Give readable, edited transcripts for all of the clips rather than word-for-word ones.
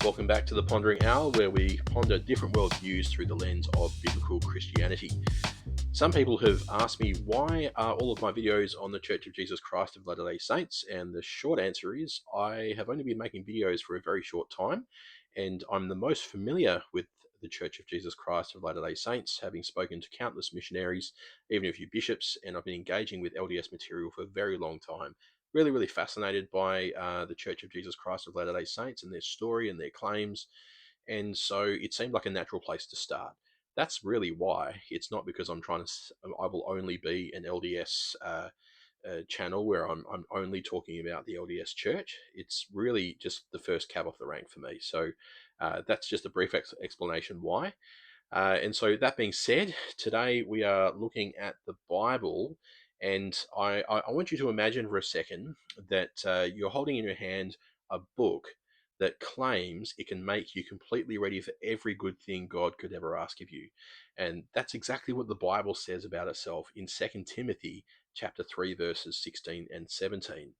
Welcome back to the Pondering Hour, where we ponder different worldviews through the lens of biblical Christianity. Some people have asked me, why are all of my videos on the Church of Jesus Christ of Latter-day Saints? And the short answer is, I have only been making videos for a very short time, and I'm the most familiar with the Church of Jesus Christ of Latter-day Saints, having spoken to countless missionaries, even a few bishops, and I've been engaging with LDS material for a very long time. Really fascinated by the Church of Jesus Christ of Latter-day Saints and their story and their claims, and so it seemed like a natural place to start. That's really why. It's not because I'm trying to. I will only be an LDS channel where I'm only talking about the LDS Church. It's really just the first cab off the rank for me. So that's just a brief explanation why. And so that being said, today we are looking at the Bible, and I want you to imagine for a second that you're holding in your hand a book that claims it can make you completely ready for every good thing God could ever ask of you. And that's exactly what the Bible says about itself in 2 Timothy chapter 3, verses 16 and 17.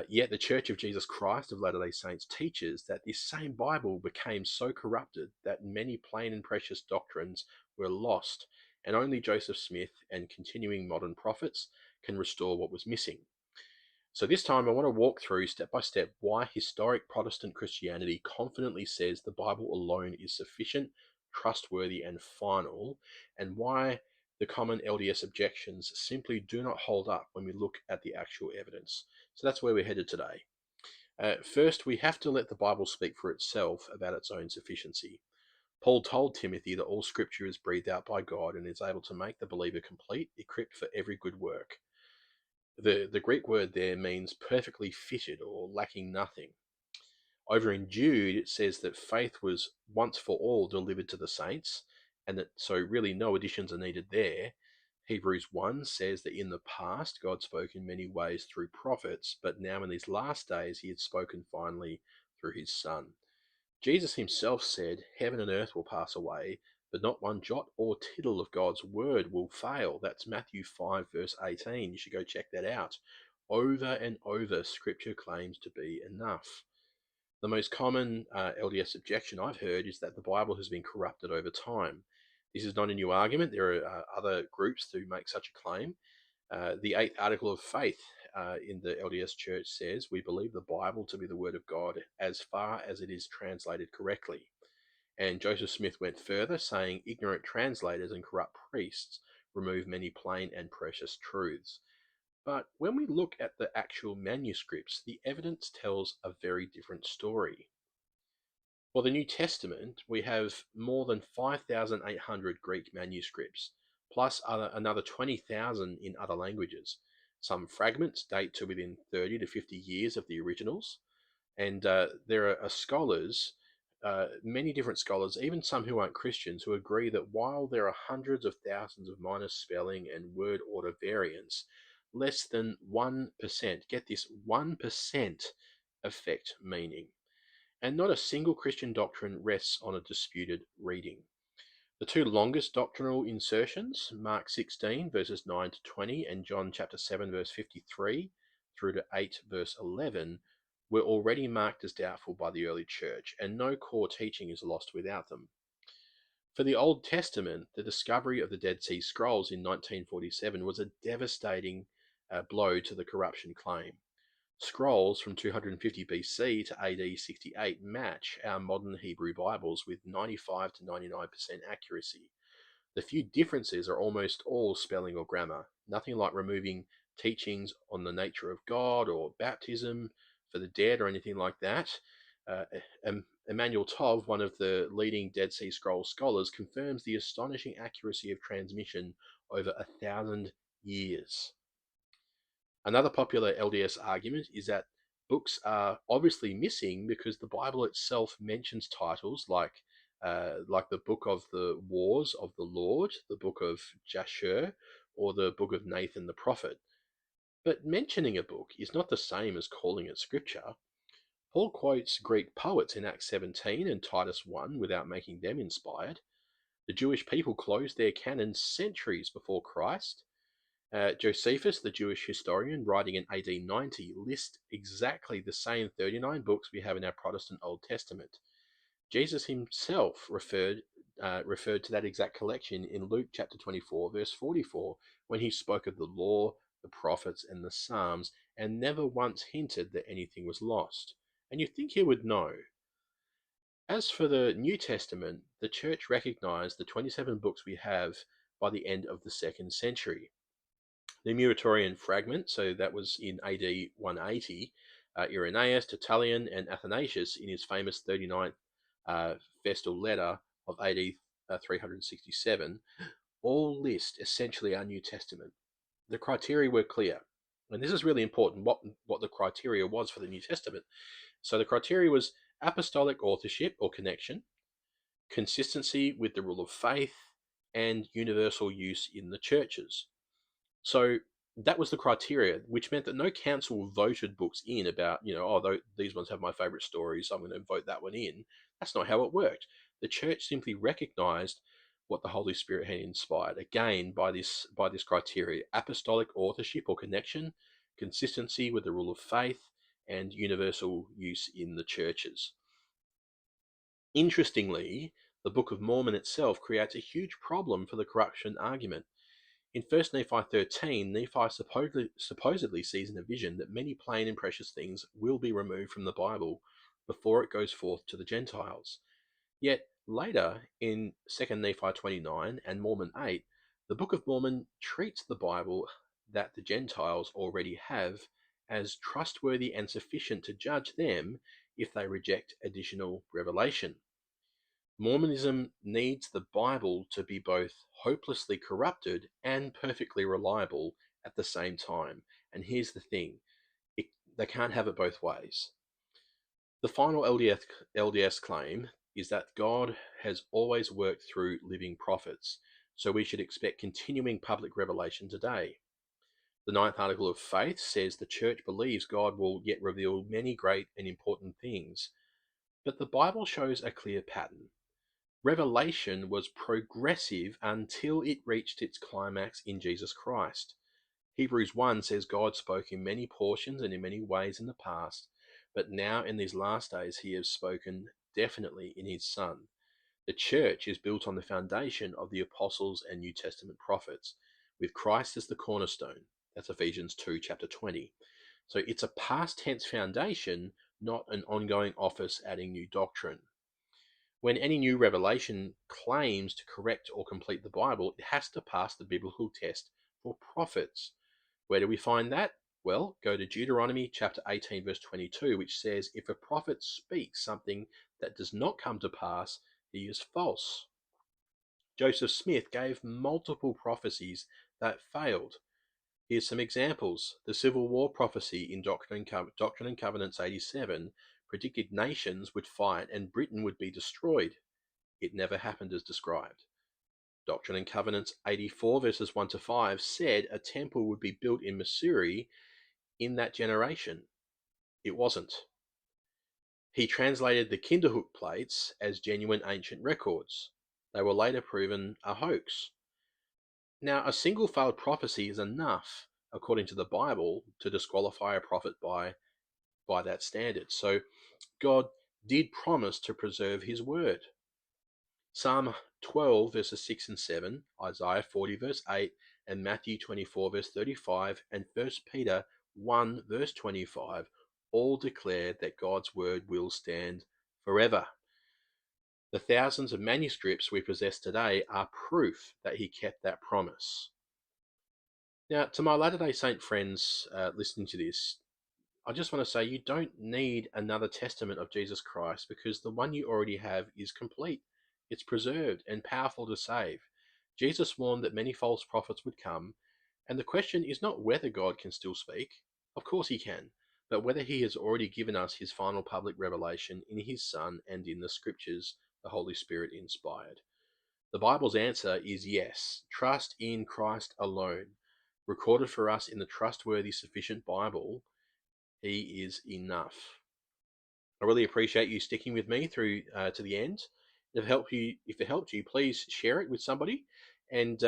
Yet the Church of Jesus Christ of Latter-day Saints teaches that this same Bible became so corrupted that many plain and precious doctrines were lost, and only Joseph Smith and continuing modern prophets can restore what was missing. So this time I want to walk through step by step why historic Protestant Christianity confidently says the Bible alone is sufficient, trustworthy, and final, and why the common LDS objections simply do not hold up when we look at the actual evidence. So that's where we're headed today. First, we have to let the Bible speak for itself about its own sufficiency. Paul told Timothy that all scripture is breathed out by God and is able to make the believer complete, equipped for every good work. The Greek word there means perfectly fitted or lacking nothing. Over in Jude, it says that faith was once for all delivered to the saints, and that so really no additions are needed there. Hebrews 1 says that in the past God spoke in many ways through prophets, but now in these last days he had spoken finally through his Son. Jesus himself said, "Heaven and earth will pass away, but not one jot or tittle of God's word will fail." That's Matthew 5, verse 18. You should go check that out. Over and over, Scripture claims to be enough. The most common LDS objection I've heard is that the Bible has been corrupted over time. This is not a new argument. There are other groups who make such a claim. The eighth article of faith in the LDS Church says, "We believe the Bible to be the Word of God as far as it is translated correctly." And Joseph Smith went further, saying, "Ignorant translators and corrupt priests remove many plain and precious truths." But when we look at the actual manuscripts, the evidence tells a very different story. For the New Testament, we have more than 5,800 Greek manuscripts, plus another 20,000 in other languages. Some fragments date to within 30 to 50 years of the originals, and there are scholars, many different scholars, even some who aren't Christians, who agree that while there are hundreds of thousands of minor spelling and word order variants, less than 1%, get this, 1% affect meaning. And not a single Christian doctrine rests on a disputed reading. The two longest doctrinal insertions, Mark 16 verses 9 to 20 and John chapter 7 verse 53 through to 8 verse 11, were already marked as doubtful by the early church, and no core teaching is lost without them. For the Old Testament, the discovery of the Dead Sea Scrolls in 1947 was a devastating blow to the corruption claim. Scrolls from 250 BC to AD 68 match our modern Hebrew Bibles with 95 to 99% accuracy. The few differences are almost all spelling or grammar, nothing like removing teachings on the nature of God or baptism for the dead or anything like that. Uh, Emmanuel Tov, one of the leading Dead Sea Scrolls scholars, confirms the astonishing accuracy of transmission over 1,000 years. Another popular LDS argument is that books are obviously missing because the Bible itself mentions titles like the Book of the Wars of the Lord, the Book of Jasher, or the Book of Nathan the Prophet. But mentioning a book is not the same as calling it Scripture. Paul quotes Greek poets in Acts 17 and Titus 1 without making them inspired. The Jewish people closed their canon centuries before Christ. Josephus, the Jewish historian, writing in AD 90, lists exactly the same 39 books we have in our Protestant Old Testament. Jesus himself referred to that exact collection in Luke chapter 24, verse 44, when he spoke of the law, the prophets, and the Psalms, and never once hinted that anything was lost. And you'd think he would know. As for the New Testament, the church recognized the 27 books we have by the end of the second century. The Muratorian fragment, so that was in AD 180, Irenaeus, Tertullian, and Athanasius in his famous 39th Vestal letter of AD 367, all list essentially our New Testament. The criteria were clear. And this is really important, what the criteria was for the New Testament. So the criteria was apostolic authorship or connection, consistency with the rule of faith, and universal use in the churches. So that was the criteria, which meant that no council voted books in about, these ones have my favorite stories, so I'm going to vote that one in. That's not how it worked. The church simply recognized what the Holy Spirit had inspired, again, by this criteria: apostolic authorship or connection, consistency with the rule of faith, and universal use in the churches. Interestingly, the Book of Mormon itself creates a huge problem for the corruption argument. In 1 Nephi 13, Nephi supposedly sees in a vision that many plain and precious things will be removed from the Bible before it goes forth to the Gentiles. Yet later, in 2 Nephi 29 and Mormon 8, the Book of Mormon treats the Bible that the Gentiles already have as trustworthy and sufficient to judge them if they reject additional revelation. Mormonism needs the Bible to be both hopelessly corrupted and perfectly reliable at the same time. And here's the thing, they can't have it both ways. The final LDS claim is that God has always worked through living prophets, so we should expect continuing public revelation today. The ninth article of faith says the church believes God will yet reveal many great and important things, but the Bible shows a clear pattern. Revelation was progressive until it reached its climax in Jesus Christ. Hebrews 1 says God spoke in many portions and in many ways in the past, but now in these last days he has spoken definitely in his Son. The church is built on the foundation of the apostles and New Testament prophets, with Christ as the cornerstone. That's Ephesians 2, chapter 20. So it's a past tense foundation, not an ongoing office adding new doctrine. When any new revelation claims to correct or complete the Bible, it has to pass the biblical test for prophets. Where do we find that? Well, go to Deuteronomy chapter 18, verse 22, which says, if a prophet speaks something that does not come to pass, he is false. Joseph Smith gave multiple prophecies that failed. Here's some examples. The Civil War prophecy in Doctrine and Covenants 87 predicted nations would fight and Britain would be destroyed. It never happened as described. Doctrine and Covenants 84 verses 1 to 5 said a temple would be built in Missouri in that generation. It wasn't. He translated the Kinderhook plates as genuine ancient records. They were later proven a hoax. Now, a single failed prophecy is enough, according to the Bible, to disqualify a prophet by that standard. So God did promise to preserve his word. Psalm 12 verses 6 and 7, Isaiah 40 verse 8, and Matthew 24 verse 35, and 1 Peter 1 verse 25 all declare that God's word will stand forever. The thousands of manuscripts we possess today are proof that he kept that promise. Now, to my Latter-day Saint friends listening to this, I just want to say you don't need another testament of Jesus Christ, because the one you already have is complete. It's preserved and powerful to save. Jesus warned that many false prophets would come, and the question is not whether God can still speak. Of course he can, but whether he has already given us his final public revelation in his Son and in the scriptures the Holy Spirit inspired. The Bible's answer is yes. Trust in Christ alone. Recorded for us in the trustworthy, sufficient Bible, he is enough. I really appreciate you sticking with me through to the end. If it helped you, please share it with somebody. And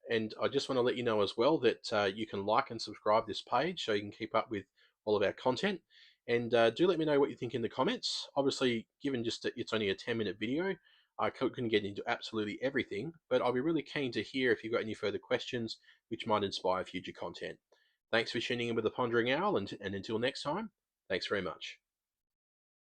And I just want to let you know as well that you can like and subscribe this page so you can keep up with all of our content. And do let me know what you think in the comments. Obviously, given just that it's only a 10-minute video, I couldn't get into absolutely everything, but I'll be really keen to hear if you've got any further questions which might inspire future content. Thanks for tuning in with the Pondering Owl, and until next time, thanks very much.